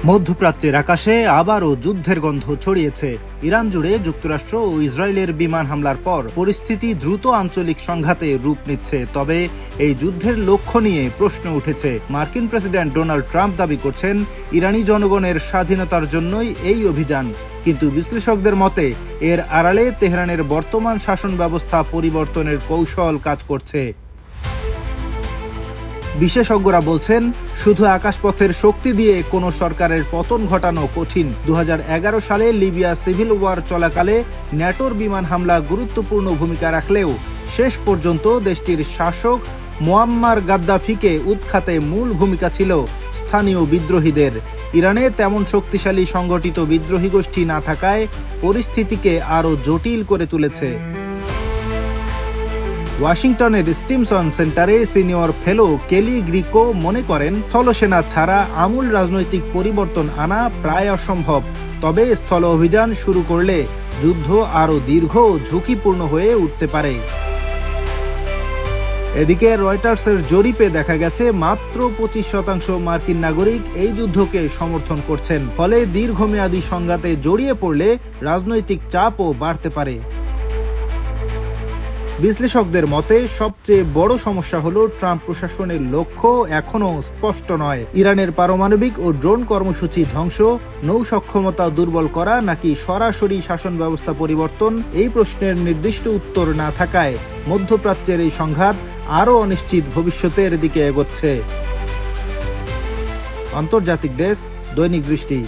মধ্যপ্রাচ্যের আকাশে আবারও যুদ্ধের গন্ধ ছড়িয়েছে। ইরান জুড়ে যুক্তরাষ্ট্র ও ইসরায়েলের বিমান হামলার পর পরিস্থিতি দ্রুত আঞ্চলিক সংঘাতে রূপ নিচ্ছে। তবে এই যুদ্ধের লক্ষ্য নিয়ে প্রশ্ন উঠেছে। মার্কিন প্রেসিডেন্ট ডোনাল্ড ট্রাম্প দাবি করছেন ইরানি জনগণের স্বাধীনতার জন্যই এই অভিযান, কিন্তু বিশ্লেষকদের মতে এর আড়ালে তেহরানের বর্তমান শাসন ব্যবস্থা পরিবর্তনের কৌশল কাজ করছে। বিশেষজ্ঞরা বলছেন, শুধু আকাশপথের শক্তি দিয়ে কোনো সরকারের পতন ঘটানো কঠিন। 2011 সালে লিবিয়া সিভিল ওয়ার চলাকালে ন্যাটোর বিমান হামলা গুরুত্বপূর্ণ ভূমিকা রাখলেও শেষ পর্যন্ত দেশটির শাসক মুয়াম্মার গাদ্দাফিকে উৎখাতে মূল ভূমিকা ছিল স্থানীয় বিদ্রোহীদের। ইরানে তেমন শক্তিশালী সংগঠিত বিদ্রোহী গোষ্ঠী না থাকায় পরিস্থিতিকে আরও জটিল করে তুলেছে। ওয়াশিংটনের স্টিমসন সেন্টারে সিনিয়র ফেলো কেলি গ্রিকো মনে করেন, স্থলসেনা ছাড়া আমূল রাজনৈতিক পরিবর্তন আনা প্রায় অসম্ভব। তবে স্থল অভিযান শুরু করলে যুদ্ধ আরও দীর্ঘ ও ঝুঁকিপূর্ণ হয়ে উঠতে পারে। এদিকে রয়টার্সের জরিপে দেখা গেছে মাত্র 25% মার্কিন নাগরিক এই যুদ্ধকে সমর্থন করছেন। ফলে দীর্ঘমেয়াদী সংঘাতে জড়িয়ে পড়লে রাজনৈতিক চাপও বাড়তে পারে। বিশ্লেষকদের মতে সবচেয়ে বড় সমস্যা হলো ট্রাম্প প্রশাসনের লক্ষ্য এখনও স্পষ্ট নয়। ইরানের পারমাণবিক ও ড্রোন কর্মসূচি ধ্বংস, নৌ সক্ষমতা দুর্বল করা নাকি সরাসরি শাসন ব্যবস্থা পরিবর্তন, এই প্রশ্নের নির্দিষ্ট উত্তর না থাকায় মধ্যপ্রাচ্যের এই সংঘাত আরও অনিশ্চিত ভবিষ্যতের দিকে এগোচ্ছে। আন্তর্জাতিক ডেস্ক, দৈনিক দৃষ্টি।